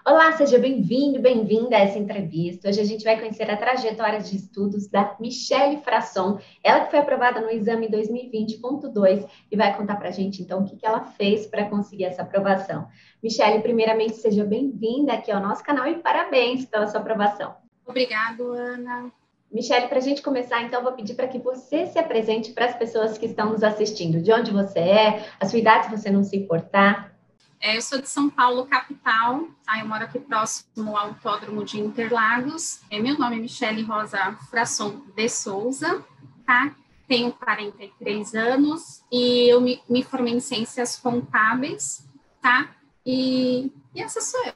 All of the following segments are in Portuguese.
Olá, seja bem-vindo, bem-vinda a essa entrevista. Hoje a gente vai conhecer a trajetória de estudos da Michele Frasson, ela que foi aprovada no exame 2020.2 e vai contar para a gente, então, o que ela fez para conseguir essa aprovação. Michele, primeiramente, seja bem-vinda aqui ao nosso canal e parabéns pela sua aprovação. Obrigado, Ana. Michele, para a gente começar, então, vou pedir para que você se apresente para as pessoas que estão nos assistindo. De onde você é, a sua idade, se você não se importar. Eu sou de São Paulo, capital, tá? Eu moro aqui próximo ao Autódromo de Interlagos. Meu nome é Michele Rosa Frasson de Souza, tá? Tenho 43 anos e eu me formei em Ciências Contábeis, tá? E essa sou eu.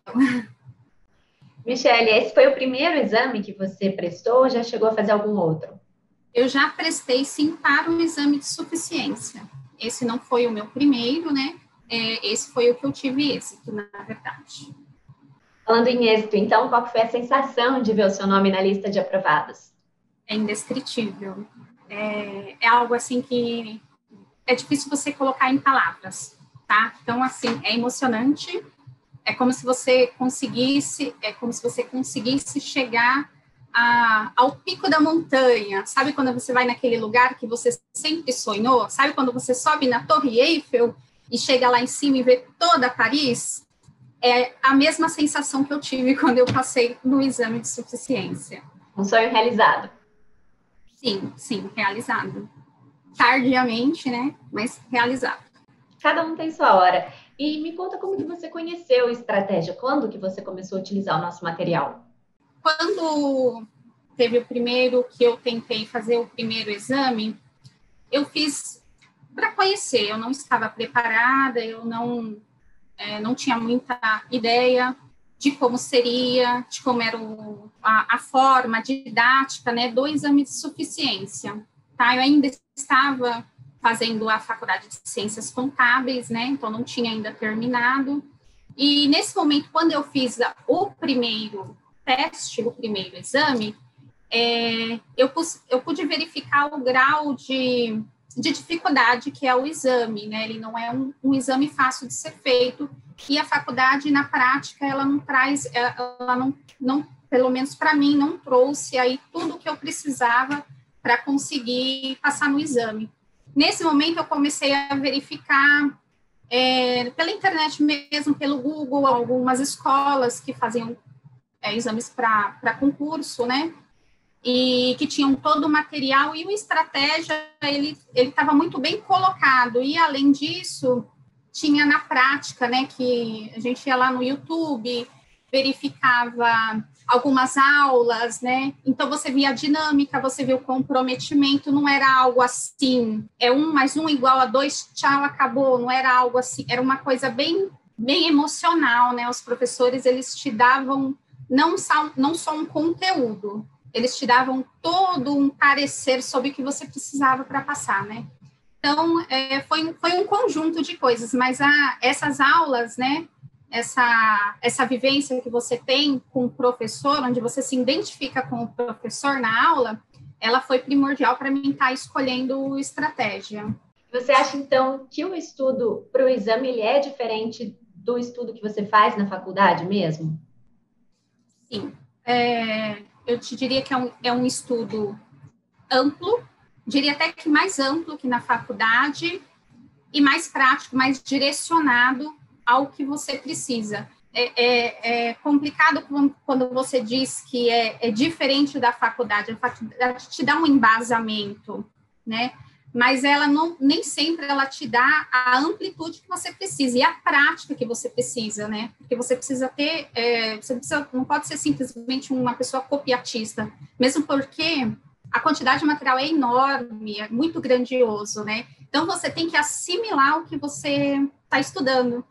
Michele, esse foi o primeiro exame que você prestou ou já chegou a fazer algum outro? Eu já prestei, sim, para o exame de suficiência. Esse não foi o meu primeiro, né? Esse foi o que eu tive êxito, na verdade. Falando em êxito, então, qual foi a sensação de ver o seu nome na lista de aprovados? É indescritível. É algo assim que é difícil você colocar em palavras, tá? Então, assim, é emocionante. É como se você conseguisse chegar ao pico da montanha. Sabe quando você vai naquele lugar que você sempre sonhou? Sabe quando você sobe na Torre Eiffel e chega lá em cima e vê toda Paris? É a mesma sensação que eu tive quando eu passei no exame de suficiência. Um sonho realizado. Sim, realizado. Tardiamente, né? Mas realizado. Cada um tem sua hora. E me conta como que você conheceu a estratégia. Quando que você começou a utilizar o nosso material? Quando teve o primeiro, que eu tentei fazer o primeiro exame, eu fiz para conhecer. Eu não estava preparada, eu não tinha muita ideia de como seria, de como era a forma didática, né, do exame de suficiência. Tá? Eu ainda estava fazendo a faculdade de Ciências Contábeis, né, então não tinha ainda terminado. E nesse momento, quando eu fiz o primeiro teste, o primeiro exame, eu pude verificar o grau de dificuldade que é o exame, né? Ele não é um exame fácil de ser feito, e a faculdade, na prática, ela não traz, ela não pelo menos para mim, não trouxe aí tudo o que eu precisava para conseguir passar no exame. Nesse momento, eu comecei a verificar pela internet mesmo, pelo Google, algumas escolas que faziam exames para concurso, né? E que tinham todo o material, e o estratégia, ele estava muito bem colocado, e além disso, tinha na prática, né, que a gente ia lá no YouTube, verificava algumas aulas, né, então você via a dinâmica, você via o comprometimento, não era algo assim, 1+1 = 2, tchau, acabou, não era algo assim, era uma coisa bem emocional, né, os professores, eles te davam não só um conteúdo, eles te davam todo um parecer sobre o que você precisava para passar, né? Então, foi um conjunto de coisas, mas essas aulas, né, essa vivência que você tem com o professor, onde você se identifica com o professor na aula, ela foi primordial para mim estar escolhendo estratégia. Você acha, então, que o estudo para o exame ele é diferente do estudo que você faz na faculdade mesmo? Sim. Eu te diria que é um estudo amplo, diria até que mais amplo que na faculdade, e mais prático, mais direcionado ao que você precisa. É complicado quando você diz que é diferente da faculdade. A faculdade te dá um embasamento, né? Mas ela nem sempre ela te dá a amplitude que você precisa e a prática que você precisa, né? Porque você precisa ter, não pode ser simplesmente uma pessoa copiatista, mesmo porque a quantidade de material é enorme, é muito grandioso, né? Então, você tem que assimilar o que você está estudando.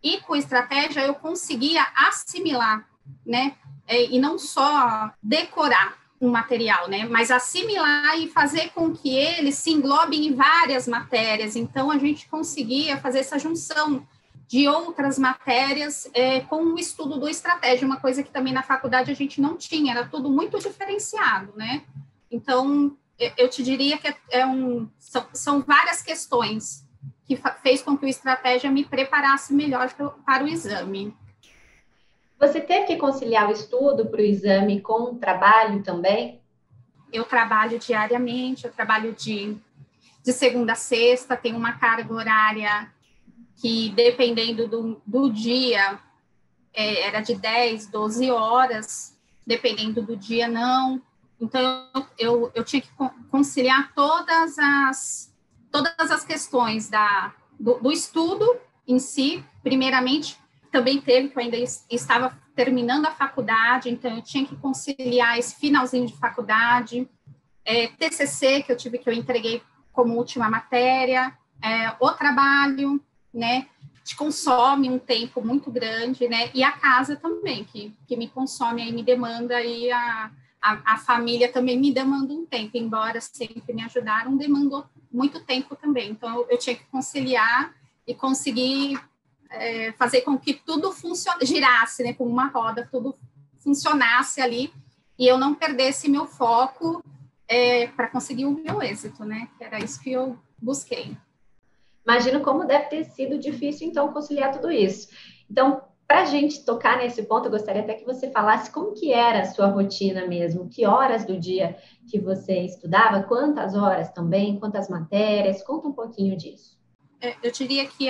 E com estratégia, eu conseguia assimilar, né? E não só decorar um material, né? Mas assimilar e fazer com que ele se englobe em várias matérias. Então, a gente conseguia fazer essa junção de outras matérias com o estudo do estratégia, uma coisa que também na faculdade a gente não tinha, era tudo muito diferenciado, né? Então, eu te diria que são várias questões que fez com que o estratégia me preparasse melhor para o exame. Você teve que conciliar o estudo para o exame com o trabalho também? Eu trabalho diariamente, eu trabalho de segunda a sexta, tenho uma carga horária que, dependendo do dia, era de 10, 12 horas, dependendo do dia, não. Então, eu tinha que conciliar todas as questões do estudo em si, primeiramente. Também teve que eu ainda estava terminando a faculdade, então eu tinha que conciliar esse finalzinho de faculdade, TCC, que eu entreguei como última matéria, o trabalho, né, te consome um tempo muito grande, né, e a casa também, que me consome, aí me demanda, e a família também me demanda um tempo, embora sempre me ajudaram, demandou muito tempo também, então eu tinha que conciliar e conseguir fazer com que tudo girasse, né, como uma roda, tudo funcionasse ali, e eu não perdesse meu foco para conseguir o meu êxito, né, que era isso que eu busquei. Imagino como deve ter sido difícil, então, conciliar tudo isso. Então, para a gente tocar nesse ponto, eu gostaria até que você falasse como que era a sua rotina mesmo, que horas do dia que você estudava, quantas horas também, quantas matérias, conta um pouquinho disso. Eu diria que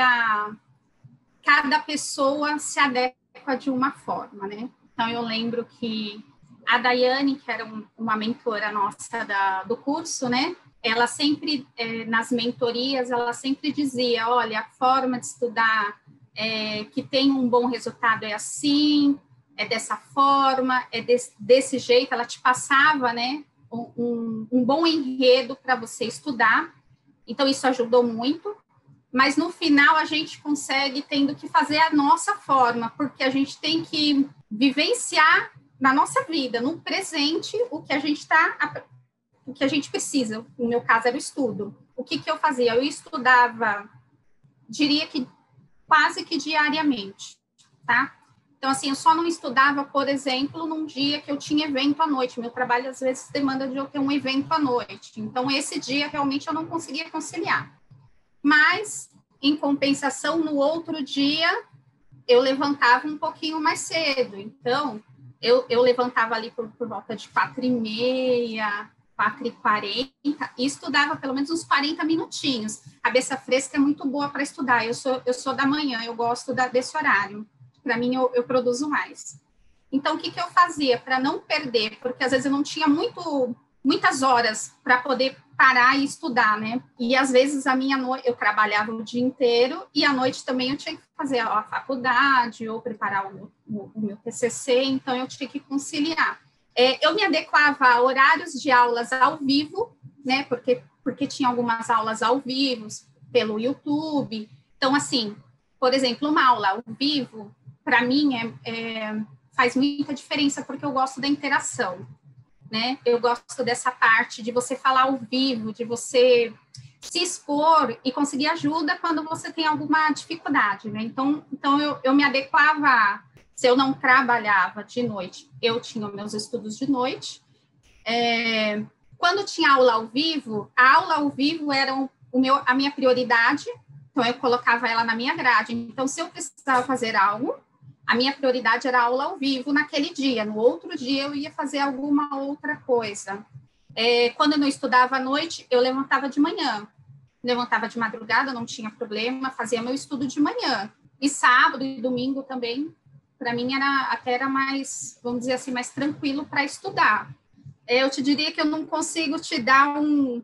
cada pessoa se adequa de uma forma, né? Então, eu lembro que a Daiane, que era uma mentora nossa do curso, né? Ela sempre, nas mentorias, ela sempre dizia, olha, a forma de estudar que tem um bom resultado é assim, é dessa forma, é desse jeito. Ela te passava, né, um bom enredo para você estudar. Então, isso ajudou muito. Mas, no final, a gente consegue tendo que fazer a nossa forma, porque a gente tem que vivenciar na nossa vida, no presente, o que a gente precisa. No meu caso, era o estudo. O que eu fazia? Eu estudava, diria que quase que diariamente, tá? Então, assim, eu só não estudava, por exemplo, num dia que eu tinha evento à noite. Meu trabalho, às vezes, demanda de eu ter um evento à noite. Então, esse dia, realmente, eu não conseguia conciliar. Mas, em compensação, no outro dia, eu levantava um pouquinho mais cedo. Então, eu levantava ali por volta de 4h30, 4h40, e estudava pelo menos uns 40 minutinhos. A cabeça fresca é muito boa para estudar. Eu sou da manhã, eu gosto desse horário. Para mim, eu produzo mais. Então, o que eu fazia para não perder? Porque, às vezes, eu não tinha muitas horas para poder parar e estudar, né? E, às vezes, eu trabalhava o dia inteiro e, à noite, também eu tinha que fazer a faculdade ou preparar o meu TCC, então, eu tinha que conciliar. Eu me adequava a horários de aulas ao vivo, né? Porque tinha algumas aulas ao vivo, pelo YouTube. Então, assim, por exemplo, uma aula ao vivo, para mim, faz muita diferença, porque eu gosto da interação, né? Eu gosto dessa parte de você falar ao vivo, de você se expor e conseguir ajuda quando você tem alguma dificuldade, né? Então eu me adequava. Se eu não trabalhava de noite, eu tinha meus estudos de noite. Quando tinha aula ao vivo, a aula ao vivo era a minha prioridade, então eu colocava ela na minha grade. Então, se eu precisava fazer algo, a minha prioridade era aula ao vivo naquele dia. No outro dia, eu ia fazer alguma outra coisa. Quando eu não estudava à noite, eu levantava de manhã. Levantava de madrugada, não tinha problema, fazia meu estudo de manhã. E sábado e domingo também, para mim, era mais, vamos dizer assim, mais tranquilo para estudar. Eu te diria que eu não consigo te dar um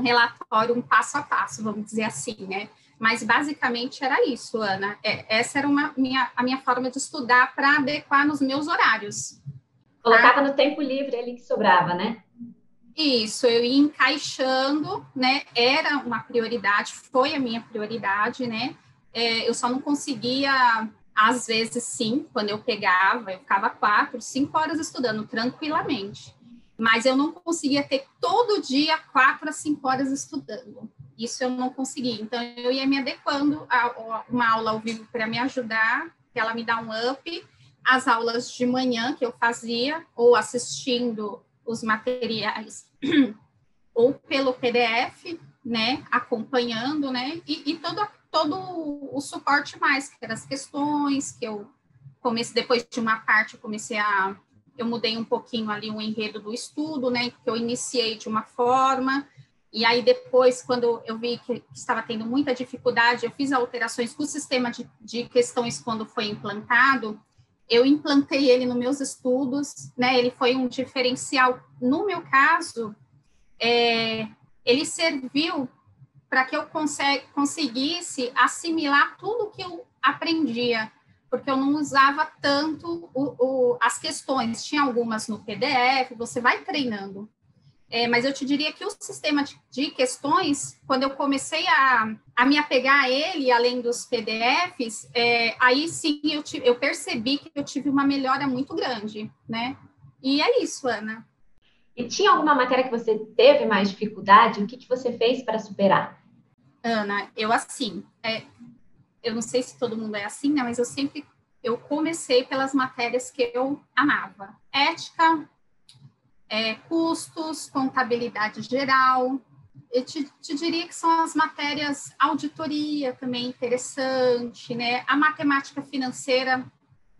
relatório, um passo a passo, vamos dizer assim, né? Mas, basicamente, era isso, Ana. Essa era a minha forma de estudar para adequar nos meus horários. Colocava no tempo livre ali que sobrava, né? Isso, eu ia encaixando, né? Era uma prioridade, foi a minha prioridade, né? Eu só não conseguia, às vezes, sim, quando eu ficava 4, 5 horas estudando tranquilamente. Mas eu não conseguia ter todo dia 4 a 5 horas estudando. Isso eu não conseguia. Então, eu ia me adequando a uma aula ao vivo para me ajudar, que ela me dá um up. As aulas de manhã que eu fazia, ou assistindo os materiais, ou pelo PDF, né, acompanhando, né, e todo o suporte mais, que eram as questões que eu depois de uma parte, eu mudei um pouquinho ali o enredo do estudo, né, que eu iniciei de uma forma, e aí depois, quando eu vi que estava tendo muita dificuldade, eu fiz alterações com o sistema de questões quando foi implantado, eu implantei ele nos meus estudos, né, ele foi um diferencial. No meu caso, ele serviu para que eu conseguisse assimilar tudo que eu aprendia, porque eu não usava tanto as questões, tinha algumas no PDF, você vai treinando. Mas eu te diria que o sistema de questões, quando eu comecei a me apegar a ele, além dos PDFs, aí sim eu percebi que eu tive uma melhora muito grande, né? E é isso, Ana. E tinha alguma matéria que você teve mais dificuldade? O que você fez para superar? Ana, eu não sei se todo mundo é assim, né? Mas eu comecei pelas matérias que eu amava. Ética, custos, contabilidade geral. Eu te diria que são as matérias, auditoria também interessante, né? A matemática financeira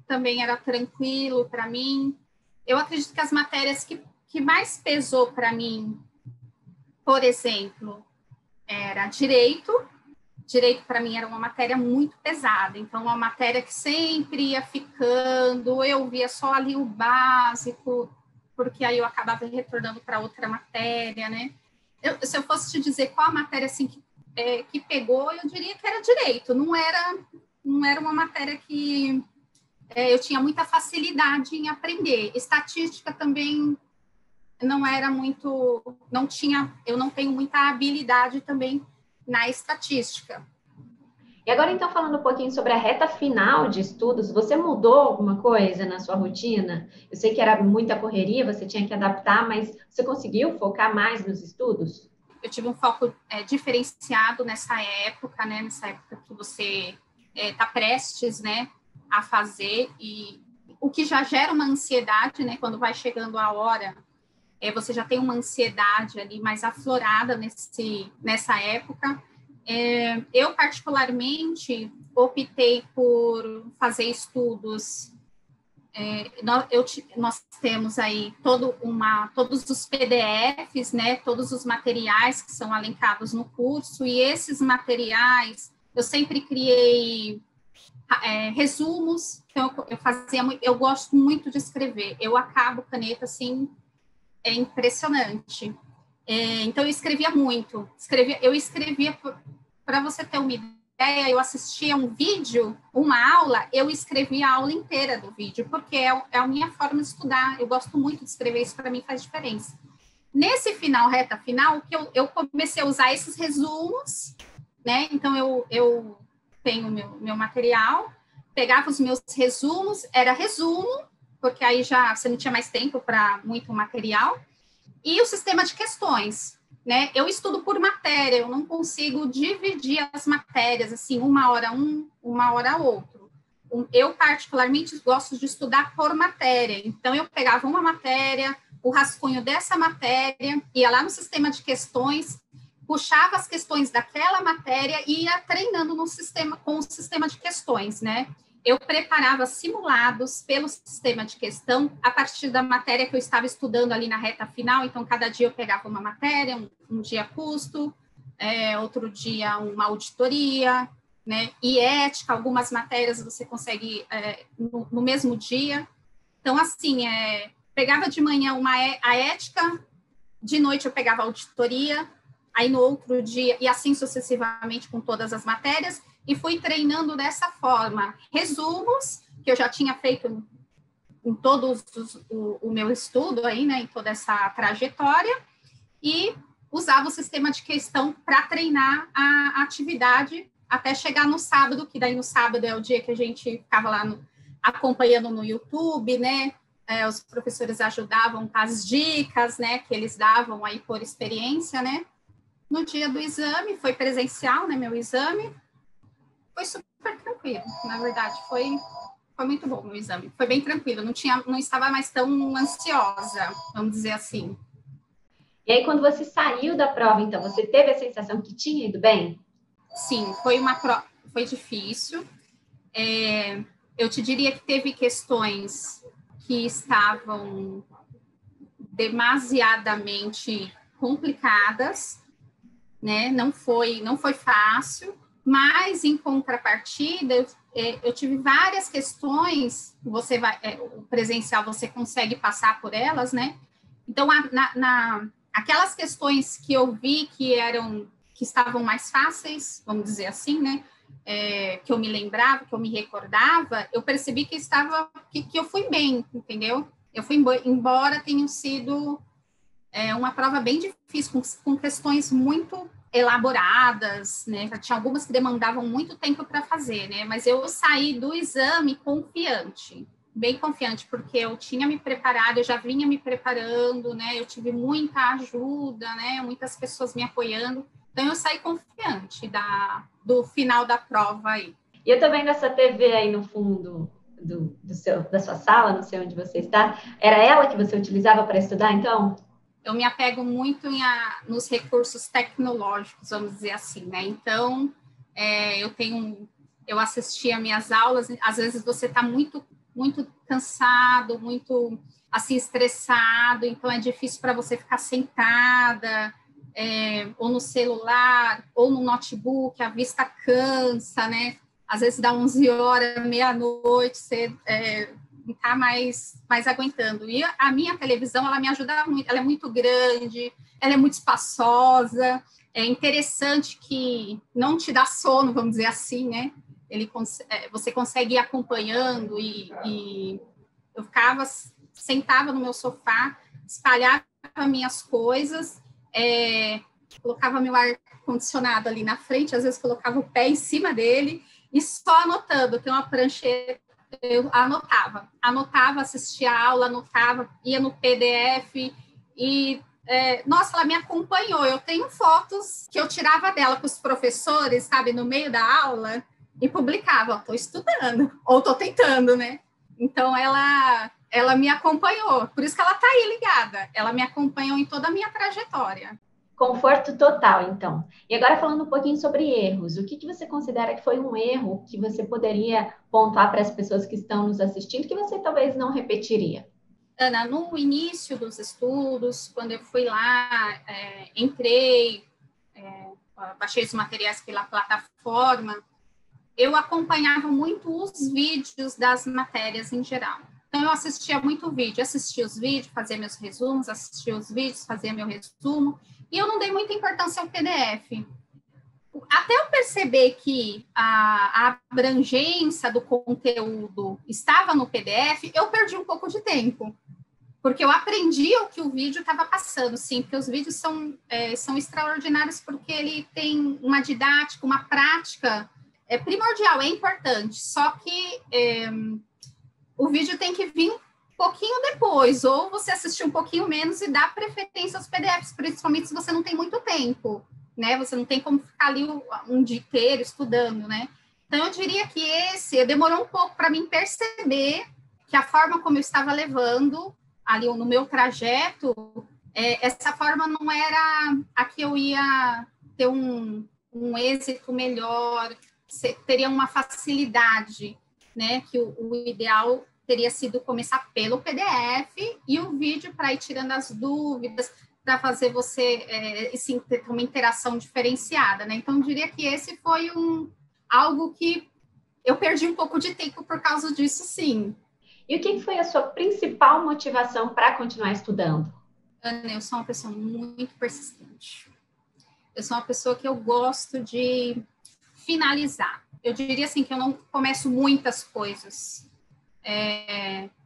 também era tranquilo para mim. Eu acredito que as matérias que mais pesou para mim, por exemplo, era direito. Direito, para mim, era uma matéria muito pesada. Então, uma matéria que sempre ia ficando, eu via só ali o básico, porque aí eu acabava retornando para outra matéria, né? Se eu fosse te dizer qual a matéria, assim, que pegou, eu diria que era direito. Não era uma matéria que eu tinha muita facilidade em aprender. Estatística também não era muito, eu não tenho muita habilidade também na estatística. E agora, então, falando um pouquinho sobre a reta final de estudos, você mudou alguma coisa na sua rotina? Eu sei que era muita correria, você tinha que adaptar, mas você conseguiu focar mais nos estudos? Eu tive um foco diferenciado nessa época, né? Nessa época que você está prestes, né, a fazer, e o que já gera uma ansiedade, né? Quando vai chegando a hora, você já tem uma ansiedade ali mais aflorada nessa época. Eu, particularmente, optei por fazer estudos. Nós temos aí todos os PDFs, né, todos os materiais que são elencados no curso, e esses materiais, eu sempre criei resumos. Então, eu gosto muito de escrever, eu acabo caneta, assim, é impressionante. Então, eu escrevia muito. Eu escrevia, para você ter uma ideia, eu assistia um vídeo, uma aula, eu escrevia a aula inteira do vídeo, porque é a minha forma de estudar. Eu gosto muito de escrever, isso para mim faz diferença. Nesse reta final, que eu comecei a usar esses resumos, né? Então, eu tenho meu material, pegava os meus resumos, era resumo, porque aí já você não tinha mais tempo para muito material, e o sistema de questões, né? Eu estudo por matéria, eu não consigo dividir as matérias, assim, uma hora uma hora outro. Eu, particularmente, gosto de estudar por matéria, então eu pegava uma matéria, o rascunho dessa matéria, ia lá no sistema de questões, puxava as questões daquela matéria e ia treinando com o sistema de questões, né? Eu preparava simulados pelo sistema de questão a partir da matéria que eu estava estudando ali na reta final. Então, cada dia eu pegava uma matéria, um dia custo, outro dia uma auditoria, né? E ética, algumas matérias você consegue no mesmo dia. Então, assim, pegava de manhã a ética, de noite eu pegava a auditoria, aí no outro dia, e assim sucessivamente com todas as matérias, e fui treinando dessa forma. Resumos, que eu já tinha feito em todos o meu estudo aí, né, em toda essa trajetória, e usava o sistema de questão para treinar a atividade até chegar no sábado, que daí no sábado é o dia que a gente ficava lá acompanhando no YouTube, né, os professores ajudavam com as dicas, né, que eles davam aí por experiência, né. No dia do exame, foi presencial, né, meu exame, foi super tranquilo, na verdade, foi muito bom o meu exame, foi bem tranquilo, não estava mais tão ansiosa, vamos dizer assim. E aí, quando você saiu da prova, então, você teve a sensação que tinha ido bem? Sim, foi uma prova, foi difícil, Eu te diria que teve questões que estavam demasiadamente complicadas, né? Não foi fácil, mas em contrapartida, eu tive várias questões. O presencial você consegue passar por elas, né? Então, aquelas questões que eu vi que estavam mais fáceis, vamos dizer assim, né? Que eu me lembrava, que eu me recordava, eu percebi que eu fui bem, entendeu? Eu fui embora tenha sido uma prova bem difícil, com questões muito elaboradas, né? Tinha algumas que demandavam muito tempo para fazer, né? Mas eu saí do exame confiante, bem confiante, porque eu tinha me preparado, eu já vinha me preparando, né? Eu tive muita ajuda, né? Muitas pessoas me apoiando. Então, eu saí confiante do final da prova aí. E eu tô vendo essa TV aí no fundo da sua sala, não sei onde você está. Era ela que você utilizava para estudar, então? Eu me apego muito nos recursos tecnológicos, vamos dizer assim, né? Então, eu assistia minhas aulas, às vezes você está muito, muito cansado, muito, assim, estressado, então é difícil para você ficar sentada, ou no celular, ou no notebook, a vista cansa, né? Às vezes dá 11 horas, meia-noite, você não está mais aguentando. E a minha televisão, ela me ajuda muito, ela é muito grande, ela é muito espaçosa, é interessante que não te dá sono, vamos dizer assim, né? Você consegue ir acompanhando e eu sentava no meu sofá, espalhava minhas coisas, colocava meu ar-condicionado ali na frente, às vezes colocava o pé em cima dele e só anotando. Tem uma prancheta, eu anotava, assistia a aula, anotava, ia no PDF e, nossa, ela me acompanhou. Eu tenho fotos que eu tirava dela com os professores, sabe, no meio da aula e publicava, estou estudando, ou estou tentando, né? Então, ela me acompanhou, por isso que ela está aí ligada, ela me acompanhou em toda a minha trajetória. Conforto total, então. E agora falando um pouquinho sobre erros, o que você considera que foi um erro que você poderia pontuar para as pessoas que estão nos assistindo, que você talvez não repetiria? Ana, no início dos estudos, quando eu fui lá, entrei, baixei os materiais pela plataforma, eu acompanhava muito os vídeos das matérias em geral. Então, eu assistia muito vídeo, assistia os vídeos, fazia meus resumos, assistia os vídeos, fazia meu resumo, e eu não dei muita importância ao PDF. Até eu perceber que a abrangência do conteúdo estava no PDF, eu perdi um pouco de tempo, porque eu aprendi o que o vídeo estava passando, sim, porque os vídeos são extraordinários, porque ele tem uma didática, uma prática primordial, é importante, só que o vídeo tem que vir um pouquinho depois, ou você assistir um pouquinho menos e dar preferência aos PDFs, principalmente se você não tem muito tempo, né? Você não tem como ficar ali um dia inteiro estudando, né? Então, eu diria que demorou um pouco para mim perceber que a forma como eu estava levando ali no meu trajeto, essa forma não era a que eu ia ter um êxito melhor, teria uma facilidade, né? Que o ideal teria sido começar pelo PDF e o vídeo para ir tirando as dúvidas, para fazer você ter uma interação diferenciada, né? Então, eu diria que esse foi algo que eu perdi um pouco de tempo por causa disso, sim. E o que foi a sua principal motivação para continuar estudando? Ana, eu sou uma pessoa muito persistente. Eu sou uma pessoa que eu gosto de finalizar. Eu diria assim que eu não começo muitas coisas,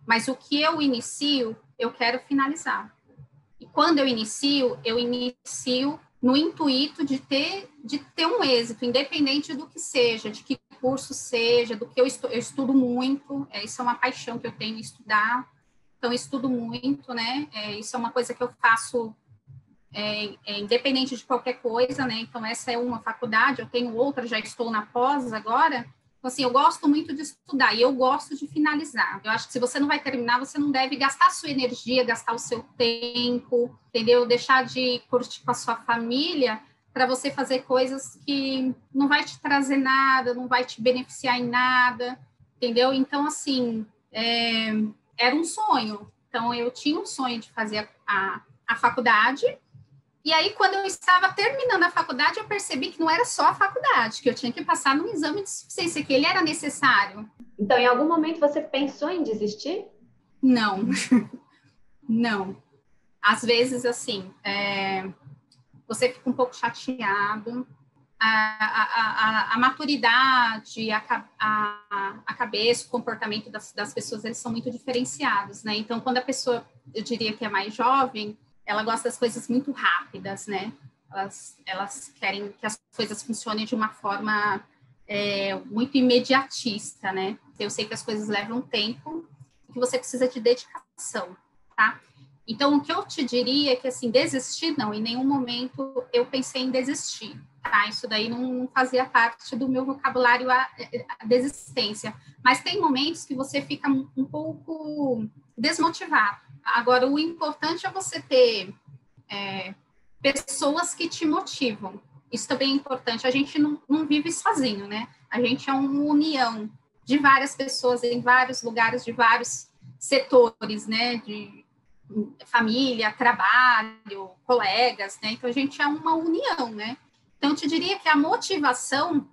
mas o que eu inicio, eu quero finalizar. E quando eu inicio no intuito de ter um êxito, independente do que seja, de que curso seja, do que eu estudo muito, isso é uma paixão que eu tenho, estudar, então eu estudo muito, né, isso é uma coisa que eu faço independente de qualquer coisa, né, então essa é uma faculdade, eu tenho outra, já estou na pós agora, então assim, eu gosto muito de estudar e eu gosto de finalizar, eu acho que se você não vai terminar, você não deve gastar a sua energia, gastar o seu tempo, entendeu, deixar de curtir com a sua família, para você fazer coisas que não vai te trazer nada, não vai te beneficiar em nada. entendeu? Então, assim, era um sonho. Então, eu tinha um sonho de fazer a faculdade. E aí, quando eu estava terminando a faculdade, eu percebi que não era só a faculdade, que eu tinha que passar num exame de suficiência, que ele era necessário. Então, em algum momento você pensou em desistir? Não, não. Às vezes, assim, você fica um pouco chateado, a maturidade, a cabeça, o comportamento das pessoas, eles são muito diferenciados, né? Então, quando a pessoa, eu diria que é mais jovem, ela gosta das coisas muito rápidas, né? Elas querem que as coisas funcionem de uma forma muito imediatista, né? Eu sei que as coisas levam tempo e que você precisa de dedicação, tá? Então, o que eu te diria é que, assim, desistir, não, em nenhum momento eu pensei em desistir, tá? Isso daí não fazia parte do meu vocabulário, a desistência. Mas tem momentos que você fica um pouco desmotivado. Agora, o importante é você ter pessoas que te motivam. Isso também é importante. A gente não vive sozinho, né? A gente é uma união de várias pessoas em vários lugares, de vários setores, né? De família, trabalho, colegas, né? Então, a gente é uma união, né? Então, eu te diria que a motivação,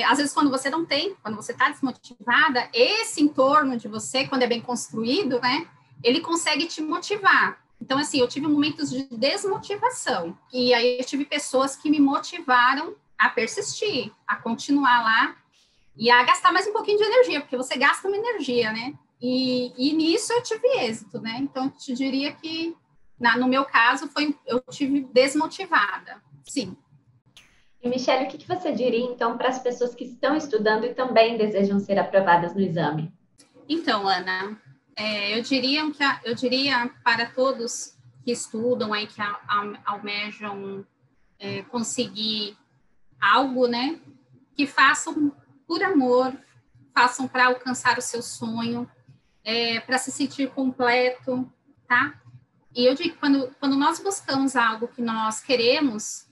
às vezes, quando você não tem, quando você está desmotivada, esse entorno de você, quando é bem construído, né? Ele consegue te motivar. Então, assim, eu tive momentos de desmotivação, e aí eu tive pessoas que me motivaram a persistir, a continuar lá, e a gastar mais um pouquinho de energia, porque você gasta uma energia, né? E nisso eu tive êxito, né? Então, eu te diria que, no meu caso, eu tive desmotivada, sim. E, Michele, o que você diria, então, para as pessoas que estão estudando e também desejam ser aprovadas no exame? Então, Ana, eu diria para todos que estudam aí, que almejam conseguir algo, né? Que façam por amor, façam para alcançar o seu sonho, para se sentir completo, tá? E eu digo, quando nós buscamos algo que nós queremos,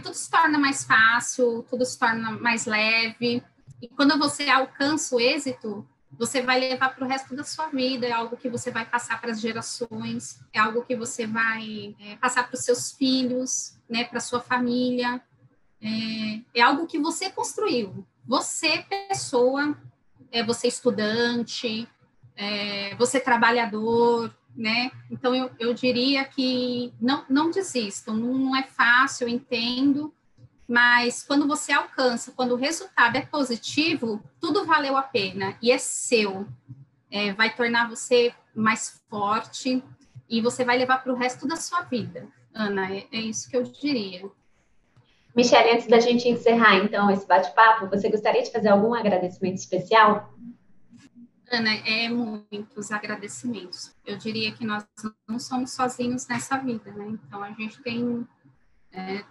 tudo se torna mais fácil, tudo se torna mais leve. E quando você alcança o êxito, você vai levar para o resto da sua vida, é algo que você vai passar para as gerações, é algo que você vai passar para os seus filhos, né, para a sua família. É algo que você construiu. Você, pessoa, você estudante, você trabalhador, né? Então, eu diria que não desistam, não é fácil, eu entendo, mas quando você alcança, quando o resultado é positivo, tudo valeu a pena e é seu. Vai tornar você mais forte e você vai levar para o resto da sua vida. Ana, é isso que eu diria. Michele, antes da gente encerrar, então, esse bate-papo, você gostaria de fazer algum agradecimento especial? Ana, muitos agradecimentos. Eu diria que nós não somos sozinhos nessa vida, né? Então, a gente tem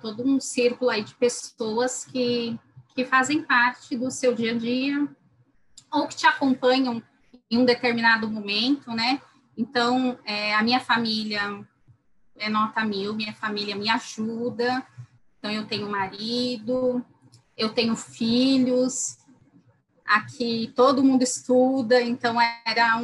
todo um círculo aí de pessoas que fazem parte do seu dia a dia ou que te acompanham em um determinado momento, né? Então, a minha família é nota 1000, minha família me ajuda. Então, eu tenho marido, eu tenho filhos, aqui todo mundo estuda, então era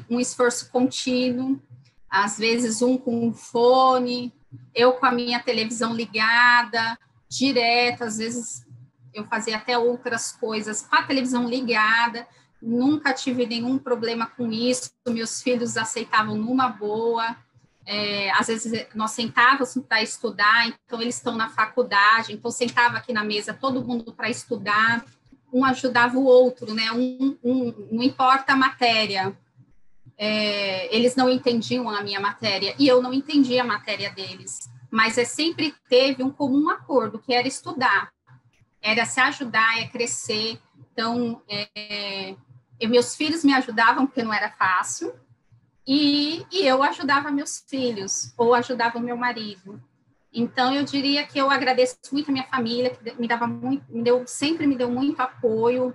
um esforço contínuo, às vezes um com um fone, eu com a minha televisão ligada, direto, às vezes eu fazia até outras coisas com a televisão ligada, nunca tive nenhum problema com isso, meus filhos aceitavam numa boa. Às vezes nós sentávamos para estudar, então eles estão na faculdade, então sentava aqui na mesa todo mundo para estudar, um ajudava o outro, né? Não importa a matéria, eles não entendiam a minha matéria e eu não entendia a matéria deles, mas sempre teve um comum acordo, que era estudar, era se ajudar, crescer. Então, meus filhos me ajudavam, porque não era fácil, e eu ajudava meus filhos, ou ajudava o meu marido. Então, eu diria que eu agradeço muito a minha família, que sempre me deu muito apoio,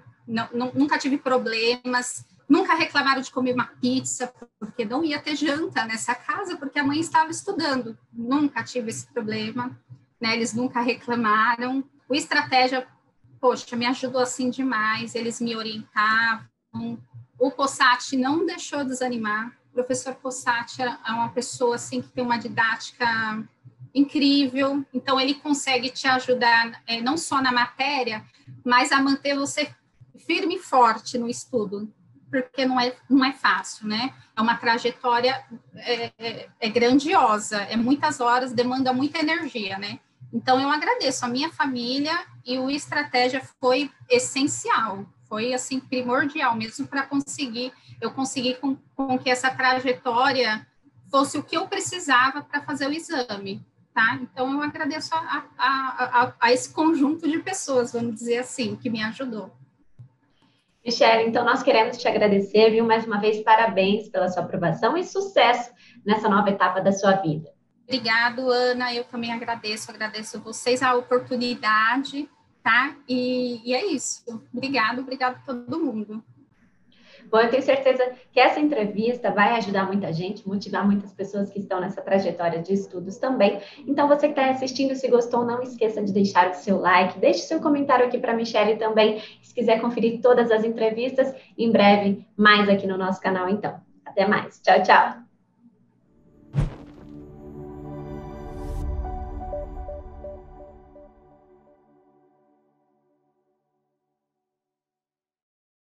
nunca tive problemas, nunca reclamaram de comer uma pizza, porque não ia ter janta nessa casa, porque a mãe estava estudando. Nunca tive esse problema, né? Eles nunca reclamaram. O estratégia poxa, me ajudou assim demais, eles me orientavam. O Possati não deixou desanimar. O professor Possati é uma pessoa assim que tem uma didática incrível, então ele consegue te ajudar não só na matéria, mas a manter você firme e forte no estudo, porque não é fácil, né? É uma trajetória grandiosa, é muitas horas, demanda muita energia, né? Então, eu agradeço a minha família e o Estratégia foi essencial, foi, assim, primordial mesmo para eu conseguir com que essa trajetória fosse o que eu precisava para fazer o exame, tá? Então, eu agradeço a esse conjunto de pessoas, vamos dizer assim, que me ajudou. Michele, então nós queremos te agradecer, viu? Mais uma vez, parabéns pela sua aprovação e sucesso nessa nova etapa da sua vida. Obrigado, Ana, eu também agradeço vocês a oportunidade, tá? E é isso. Obrigado a todo mundo. Bom, eu tenho certeza que essa entrevista vai ajudar muita gente, motivar muitas pessoas que estão nessa trajetória de estudos também. Então, você que está assistindo, se gostou, não esqueça de deixar o seu like, deixe seu comentário aqui para a Michele também. Se quiser conferir todas as entrevistas, em breve, mais aqui no nosso canal, então. Até mais. Tchau, tchau.